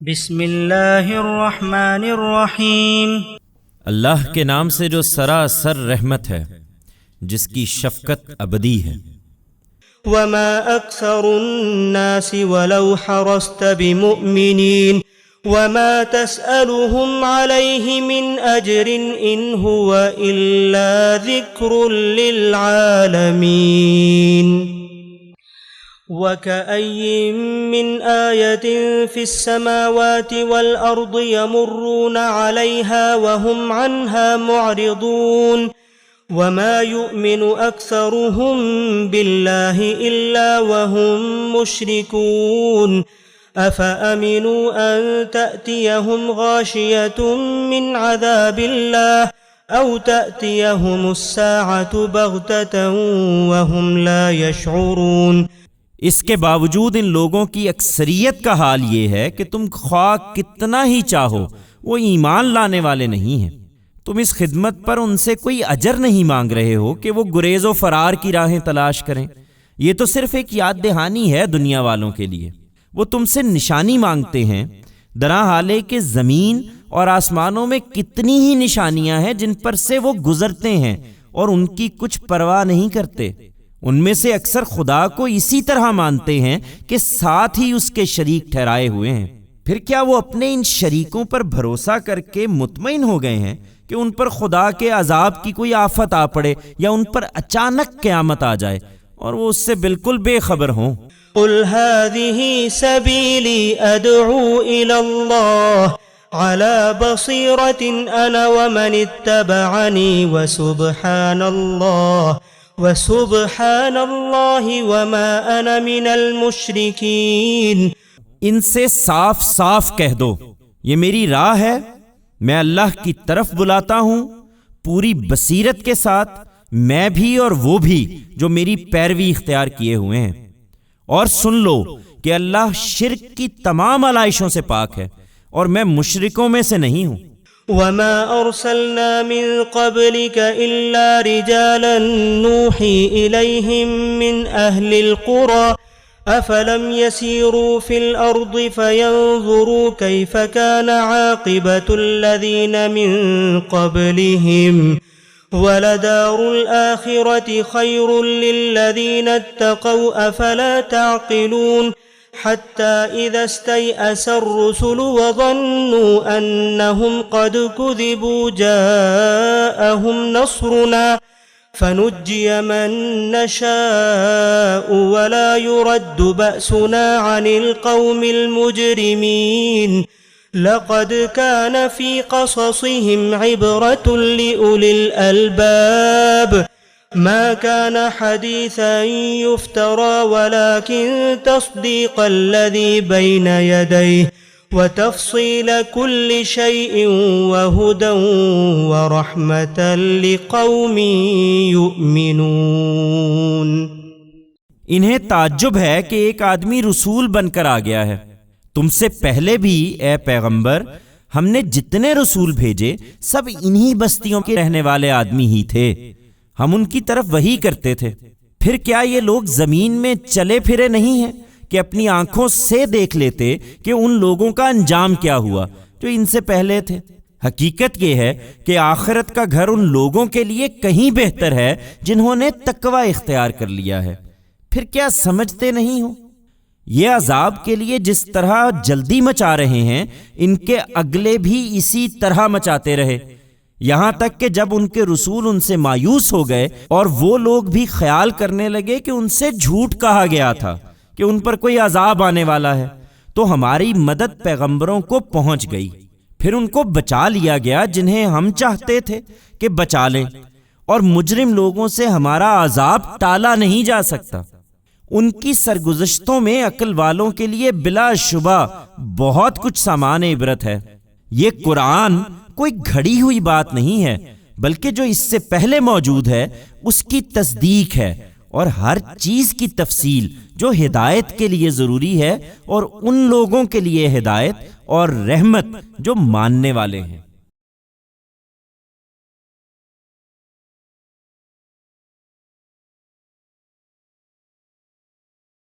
بسم اللہ الرحمن الرحیم۔ اللہ کے نام سے جو سراسر رحمت ہے، جس کی شفقت ابدی ہے۔ وما اکثر الناس ولو حرصت بمؤمنین وما تسألهم علیہ من اجر ان هو الا ذکر للعالمین۔ وَكَأَيٍّ مِّنْ آيَةٍ فِي السَّمَاوَاتِ وَالْأَرْضِ يَمُرُّونَ عَلَيْهَا وَهُمْ عَنْهَا مُعْرِضُونَ وَمَا يُؤْمِنُ أَكْثَرُهُم بِاللَّهِ إِلَّا وَهُم مُّشْرِكُونَ أَفَأَمِنُوا أَن تَأْتِيَهُمْ غَاشِيَةٌ مِّنْ عَذَابِ اللَّهِ أَوْ تَأْتِيَهُمُ السَّاعَةُ بَغْتَةً وَهُمْ لَا يَشْعُرُونَ۔ اس کے باوجود ان لوگوں کی اکثریت کا حال یہ ہے کہ تم خواہ کتنا ہی چاہو وہ ایمان لانے والے نہیں ہیں۔ تم اس خدمت پر ان سے کوئی اجر نہیں مانگ رہے ہو کہ وہ گریز و فرار کی راہیں تلاش کریں۔ یہ تو صرف ایک یاد دہانی ہے دنیا والوں کے لیے۔ وہ تم سے نشانی مانگتے ہیں، درحالے کہ زمین اور آسمانوں میں کتنی ہی نشانیاں ہیں جن پر سے وہ گزرتے ہیں اور ان کی کچھ پرواہ نہیں کرتے۔ ان میں سے اکثر خدا کو اسی طرح مانتے ہیں کہ ساتھ ہی اس کے شریک ٹھہرائے ہوئے ہیں۔ پھر کیا وہ اپنے ان شریکوں پر بھروسہ کر کے مطمئن ہو گئے ہیں کہ ان پر خدا کے عذاب کی کوئی آفت آ پڑے یا ان پر اچانک قیامت آ جائے اور وہ اس سے بالکل بے خبر ہوں؟ قل هذه سبیلی ادعو الى اللہ على بصیرة انا ومن اتبعنی وسبحان اللہ وما انا من المشرکین۔ ان سے صاف صاف کہہ دو، یہ میری راہ ہے، میں اللہ کی طرف بلاتا ہوں پوری بصیرت کے ساتھ، میں بھی اور وہ بھی جو میری پیروی اختیار کیے ہوئے ہیں۔ اور سن لو کہ اللہ شرک کی تمام علائشوں سے پاک ہے اور میں مشرکوں میں سے نہیں ہوں۔ وما ارسلنا من قبلك الا رجالا نوحي اليهم من اهل القرى افلم يسيروا في الارض فينظروا كيف كان عاقبة الذين من قبلهم ولدار الآخرة خير للذين اتقوا افلا تعقلون۔ حتى إذا استيأس الرسل وظنوا أنهم قد كذبوا جاءهم نصرنا فنجي من نشاء ولا يرد بأسنا عن القوم المجرمين۔ لقد كان في قصصهم عبرة لأولي الألباب ما كان حديثا يفترى ولكن تصديق الذي بين يديه وتفصيل كل شيء وهدى ورحمة لقوم يؤمنون۔ انہیں تعجب ہے کہ ایک آدمی رسول بن کر آ گیا ہے۔ تم سے پہلے بھی اے پیغمبر ہم نے جتنے رسول بھیجے سب انہی بستیوں کے رہنے والے آدمی ہی تھے، ہم ان کی طرف وحی کرتے تھے۔ پھر کیا یہ لوگ زمین میں چلے پھرے نہیں ہیں کہ اپنی آنکھوں سے دیکھ لیتے کہ ان لوگوں کا انجام کیا ہوا جو ان سے پہلے تھے؟ حقیقت یہ ہے کہ آخرت کا گھر ان لوگوں کے لیے کہیں بہتر ہے جنہوں نے تقوی اختیار کر لیا ہے۔ پھر کیا سمجھتے نہیں ہو؟ یہ عذاب کے لیے جس طرح جلدی مچا رہے ہیں ان کے اگلے بھی اسی طرح مچاتے رہے، یہاں تک کہ جب ان کے رسول ان سے مایوس ہو گئے اور وہ لوگ بھی خیال کرنے لگے کہ ان سے جھوٹ کہا گیا تھا کہ ان پر کوئی عذاب آنے والا ہے، تو ہماری مدد پیغمبروں کو پہنچ گئی، پھر ان کو بچا لیا گیا جنہیں ہم چاہتے تھے کہ بچا لیں، اور مجرم لوگوں سے ہمارا عذاب ٹالا نہیں جا سکتا۔ ان کی سرگزشتوں میں عقل والوں کے لیے بلا شبہ بہت کچھ سامان عبرت ہے۔ یہ قرآن کوئی گھڑی ہوئی بات نہیں ہے، بلکہ جو اس سے پہلے موجود ہے اس کی تصدیق ہے اور ہر چیز کی تفصیل جو ہدایت کے لیے ضروری ہے، اور ان لوگوں کے لیے ہدایت اور رحمت جو ماننے والے ہیں۔